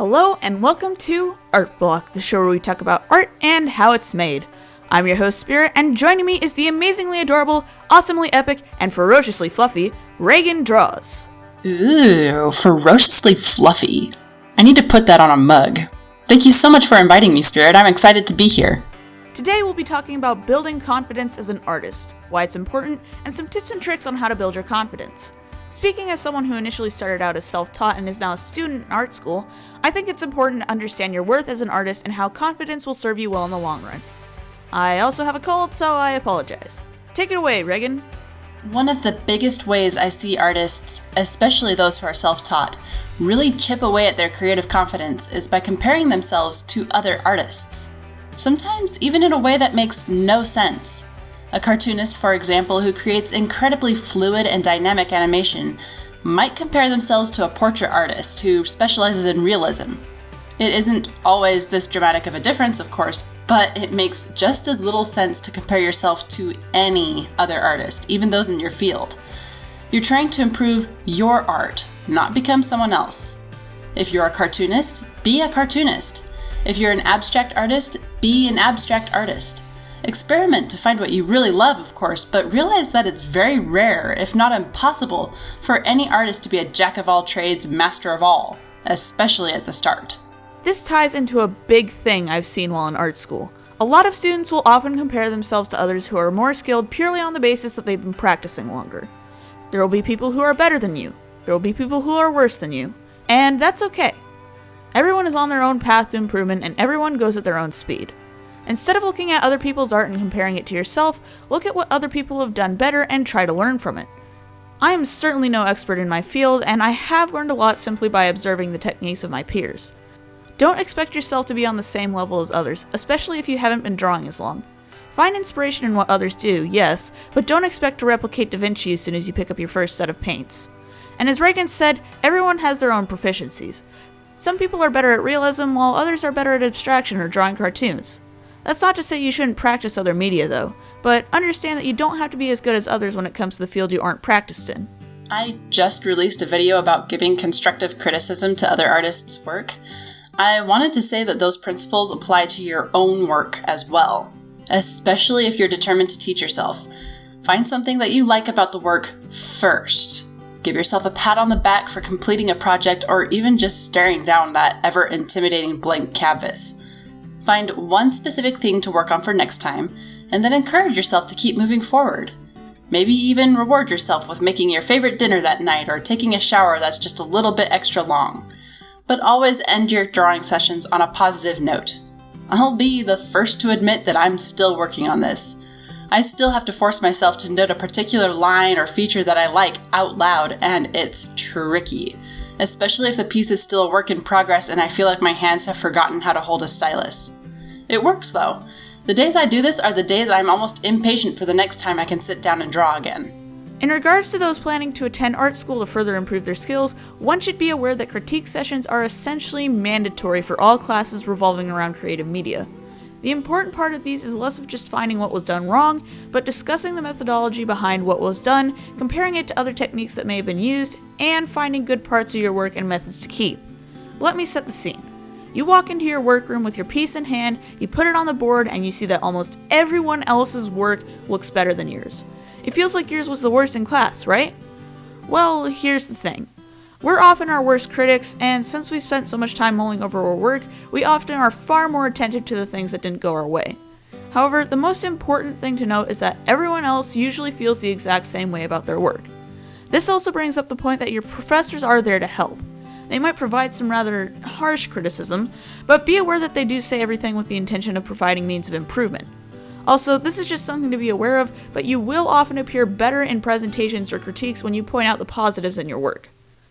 Hello and welcome to Art Block, the show where we talk about art and how it's made. I'm your host, Spirit, and joining me is the amazingly adorable, awesomely epic, and ferociously fluffy Reagan Draws. Ooh, ferociously fluffy. I need to put that on a mug. Thank you so much for inviting me, Spirit. I'm excited to be here. Today we'll be talking about building confidence as an artist, why it's important, and some tips and tricks on how to build your confidence. Speaking as someone who initially started out as self-taught and is now a student in art school, I think it's important to understand your worth as an artist and how confidence will serve you well in the long run. I also have a cold, so I apologize. Take it away, Reagan. One of the biggest ways I see artists, especially those who are self-taught, really chip away at their creative confidence is by comparing themselves to other artists. Sometimes even in a way that makes no sense. A cartoonist, for example, who creates incredibly fluid and dynamic animation might compare themselves to a portrait artist who specializes in realism. It isn't always this dramatic of a difference, of course, but it makes just as little sense to compare yourself to any other artist, even those in your field. You're trying to improve your art, not become someone else. If you're a cartoonist, be a cartoonist. If you're an abstract artist, be an abstract artist. Experiment to find what you really love, of course, but realize that it's very rare, if not impossible, for any artist to be a jack of all trades, master of all, especially at the start. This ties into a big thing I've seen while in art school. A lot of students will often compare themselves to others who are more skilled purely on the basis that they've been practicing longer. There will be people who are better than you. There will be people who are worse than you. And that's okay. Everyone is on their own path to improvement and everyone goes at their own speed. Instead of looking at other people's art and comparing it to yourself, look at what other people have done better and try to learn from it. I am certainly no expert in my field, and I have learned a lot simply by observing the techniques of my peers. Don't expect yourself to be on the same level as others, especially if you haven't been drawing as long. Find inspiration in what others do, yes, but don't expect to replicate Da Vinci as soon as you pick up your first set of paints. And as Reagan said, everyone has their own proficiencies. Some people are better at realism, while others are better at abstraction or drawing cartoons. That's not to say you shouldn't practice other media though, but understand that you don't have to be as good as others when it comes to the field you aren't practiced in. I just released a video about giving constructive criticism to other artists' work. I wanted to say that those principles apply to your own work as well, especially if you're determined to teach yourself. Find something that you like about the work first. Give yourself a pat on the back for completing a project or even just staring down that ever-intimidating blank canvas. Find one specific thing to work on for next time, and then encourage yourself to keep moving forward. Maybe even reward yourself with making your favorite dinner that night or taking a shower that's just a little bit extra long. But always end your drawing sessions on a positive note. I'll be the first to admit that I'm still working on this. I still have to force myself to note a particular line or feature that I like out loud, and it's tricky. Especially if the piece is still a work in progress and I feel like my hands have forgotten how to hold a stylus. It works though. The days I do this are the days I'm almost impatient for the next time I can sit down and draw again. In regards to those planning to attend art school to further improve their skills, one should be aware that critique sessions are essentially mandatory for all classes revolving around creative media. The important part of these is less of just finding what was done wrong, but discussing the methodology behind what was done, comparing it to other techniques that may have been used, and finding good parts of your work and methods to keep. Let me set the scene. You walk into your workroom with your piece in hand, you put it on the board, and you see that almost everyone else's work looks better than yours. It feels like yours was the worst in class, right? Well, here's the thing. We're often our worst critics, and since we've spent so much time mulling over our work, we often are far more attentive to the things that didn't go our way. However, the most important thing to note is that everyone else usually feels the exact same way about their work. This also brings up the point that your professors are there to help. They might provide some rather harsh criticism, but be aware that they do say everything with the intention of providing means of improvement. Also, this is just something to be aware of, but you will often appear better in presentations or critiques when you point out the positives in your work.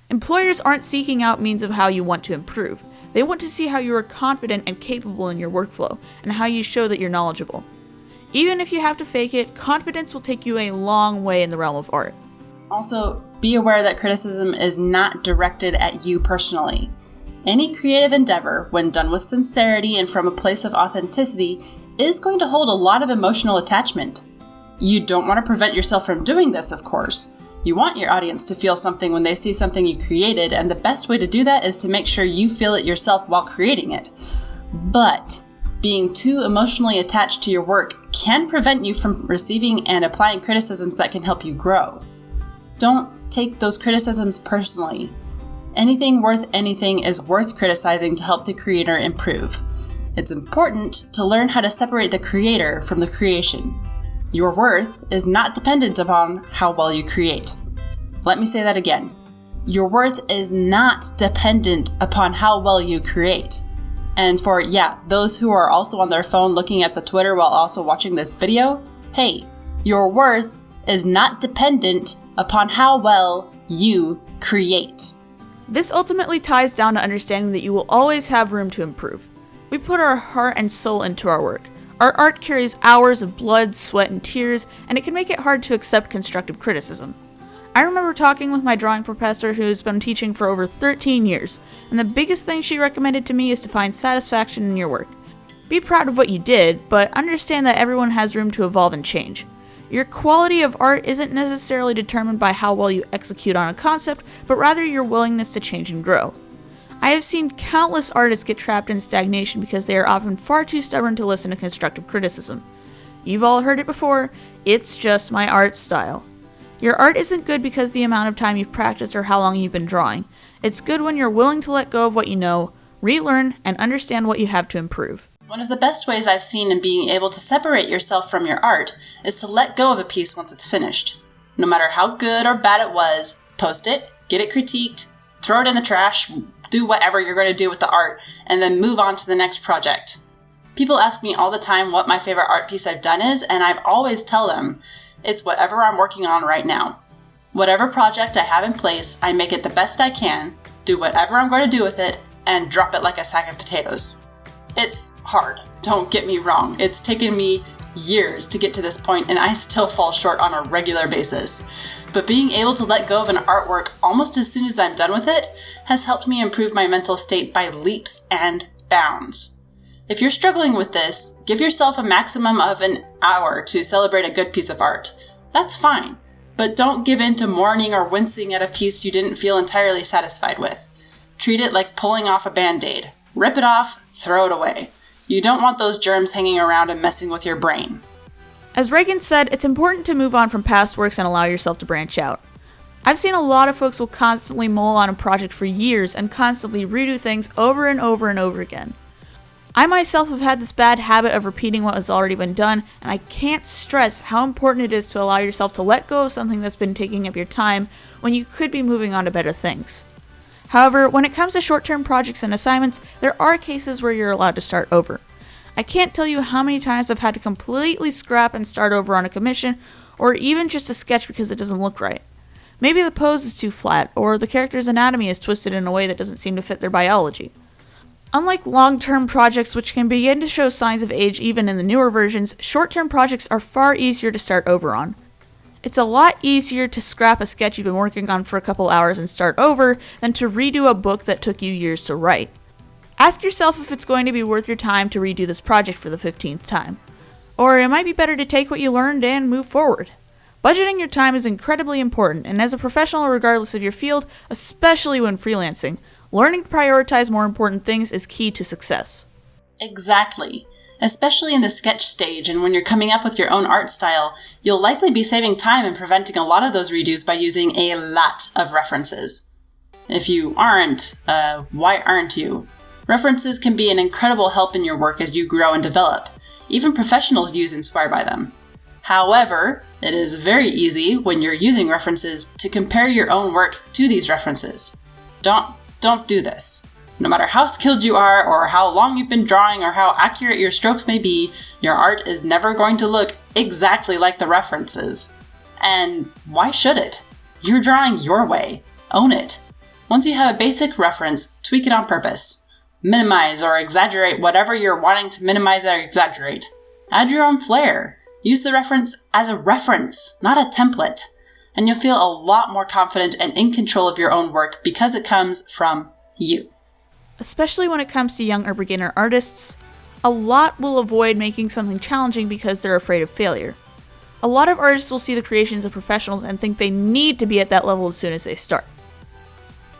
Employers aren't seeking out means of how you want to improve. They want to see how you are confident and capable in your workflow, and how you show that you're knowledgeable. Even if you have to fake it, confidence will take you a long way in the realm of art. Also, be aware that criticism is not directed at you personally. Any creative endeavor, when done with sincerity and from a place of authenticity, is going to hold a lot of emotional attachment. You don't want to prevent yourself from doing this, of course. You want your audience to feel something when they see something you created, and the best way to do that is to make sure you feel it yourself while creating it. But being too emotionally attached to your work can prevent you from receiving and applying criticisms that can help you grow. Don't take those criticisms personally. Anything worth anything is worth criticizing to help the creator improve. It's important to learn how to separate the creator from the creation. Your worth is not dependent upon how well you create. Let me say that again. Your worth is not dependent upon how well you create. And for, those who are also on their phone looking at the Twitter while also watching this video, hey, your worth is not dependent upon how well you create. This ultimately ties down to understanding that you will always have room to improve. We put our heart and soul into our work. Our art carries hours of blood, sweat, and tears, and it can make it hard to accept constructive criticism. I remember talking with my drawing professor who's been teaching for over 13 years, and the biggest thing she recommended to me is to find satisfaction in your work. Be proud of what you did, but understand that everyone has room to evolve and change. Your quality of art isn't necessarily determined by how well you execute on a concept, but rather your willingness to change and grow. I have seen countless artists get trapped in stagnation because they are often far too stubborn to listen to constructive criticism. You've all heard it before, it's just my art style. Your art isn't good because the amount of time you've practiced or how long you've been drawing. It's good when you're willing to let go of what you know, relearn, and understand what you have to improve. One of the best ways I've seen in being able to separate yourself from your art is to let go of a piece once it's finished. No matter how good or bad it was, post it, get it critiqued, throw it in the trash, do whatever you're going to do with the art, and then move on to the next project. People ask me all the time what my favorite art piece I've done is, and I always tell them, it's whatever I'm working on right now. Whatever project I have in place, I make it the best I can, do whatever I'm going to do with it, and drop it like a sack of potatoes. It's hard, don't get me wrong. It's taken me years to get to this point, and I still fall short on a regular basis. But being able to let go of an artwork almost as soon as I'm done with it has helped me improve my mental state by leaps and bounds. If you're struggling with this, give yourself a maximum of an hour to celebrate a good piece of art. That's fine, but don't give in to mourning or wincing at a piece you didn't feel entirely satisfied with. Treat it like pulling off a band-aid. Rip it off, throw it away. You don't want those germs hanging around and messing with your brain. As Reagan said, it's important to move on from past works and allow yourself to branch out. I've seen a lot of folks will constantly mull on a project for years and constantly redo things over and over and over again. I myself have had this bad habit of repeating what has already been done, and I can't stress how important it is to allow yourself to let go of something that's been taking up your time when you could be moving on to better things. However, when it comes to short-term projects and assignments, there are cases where you're allowed to start over. I can't tell you how many times I've had to completely scrap and start over on a commission, or even just a sketch because it doesn't look right. Maybe the pose is too flat, or the character's anatomy is twisted in a way that doesn't seem to fit their biology. Unlike long-term projects which can begin to show signs of age even in the newer versions, short-term projects are far easier to start over on. It's a lot easier to scrap a sketch you've been working on for a couple hours and start over than to redo a book that took you years to write. Ask yourself if it's going to be worth your time to redo this project for the 15th time. Or it might be better to take what you learned and move forward. Budgeting your time is incredibly important, and as a professional regardless of your field, especially when freelancing, learning to prioritize more important things is key to success. Exactly. Especially in the sketch stage and when you're coming up with your own art style, you'll likely be saving time and preventing a lot of those redos by using a lot of references. If you aren't, why aren't you? References can be an incredible help in your work as you grow and develop. Even professionals use Inspire by them. However, it is very easy when you're using references to compare your own work to these references. Don't do this. No matter how skilled you are, or how long you've been drawing, or how accurate your strokes may be, your art is never going to look exactly like the references. And why should it? You're drawing your way. Own it. Once you have a basic reference, tweak it on purpose. Minimize or exaggerate whatever you're wanting to minimize or exaggerate. Add your own flair. Use the reference as a reference, not a template. And you'll feel a lot more confident and in control of your own work because it comes from you. Especially when it comes to young or beginner artists, a lot will avoid making something challenging because they're afraid of failure. A lot of artists will see the creations of professionals and think they need to be at that level as soon as they start.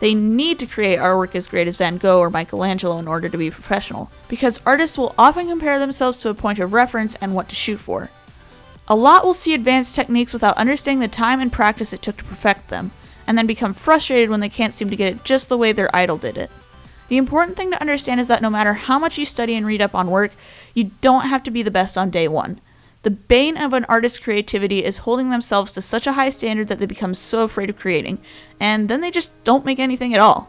They need to create artwork as great as Van Gogh or Michelangelo in order to be professional, because artists will often compare themselves to a point of reference and what to shoot for. A lot will see advanced techniques without understanding the time and practice it took to perfect them, and then become frustrated when they can't seem to get it just the way their idol did it. The important thing to understand is that no matter how much you study and read up on work, you don't have to be the best on day one. The bane of an artist's creativity is holding themselves to such a high standard that they become so afraid of creating, and then they just don't make anything at all.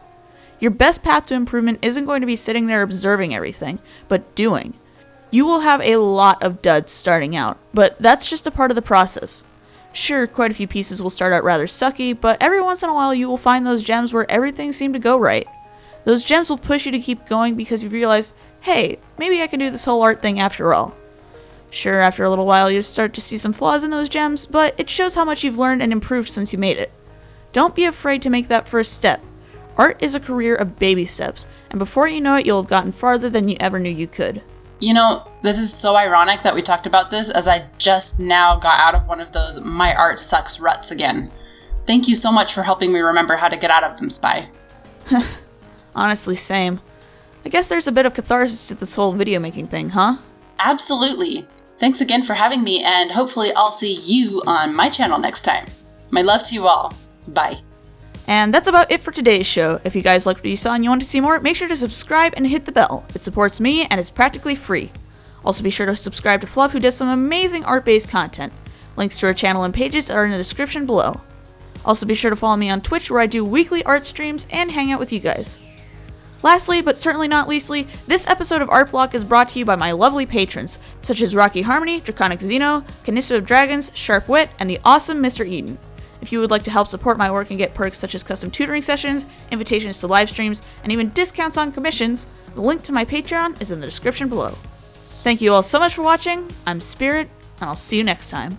Your best path to improvement isn't going to be sitting there observing everything, but doing. You will have a lot of duds starting out, but that's just a part of the process. Sure, quite a few pieces will start out rather sucky, but every once in a while you will find those gems where everything seemed to go right. Those gems will push you to keep going because you realize, hey, maybe I can do this whole art thing after all. Sure, after a little while you'll start to see some flaws in those gems, but it shows how much you've learned and improved since you made it. Don't be afraid to make that first step. Art is a career of baby steps, and before you know it, you'll have gotten farther than you ever knew you could. You know, this is so ironic that we talked about this, as I just now got out of one of those my art sucks ruts again. Thank you so much for helping me remember how to get out of them, Spy. Honestly, same. I guess there's a bit of catharsis to this whole video making thing, huh? Absolutely. Thanks again for having me, and hopefully I'll see you on my channel next time. My love to you all. Bye. And that's about it for today's show. If you guys liked what you saw and you want to see more, make sure to subscribe and hit the bell. It supports me and is practically free. Also be sure to subscribe to Fluff, who does some amazing art-based content. Links to her channel and pages are in the description below. Also be sure to follow me on Twitch, where I do weekly art streams and hang out with you guys. Lastly, but certainly not leastly, this episode of Art Block is brought to you by my lovely patrons, such as Rocky Harmony, Draconic Xeno, Canisto of Dragons, Sharp Wit, and the awesome Mr. Eden. If you would like to help support my work and get perks such as custom tutoring sessions, invitations to live streams, and even discounts on commissions, the link to my Patreon is in the description below. Thank you all so much for watching, I'm Spirit, and I'll see you next time.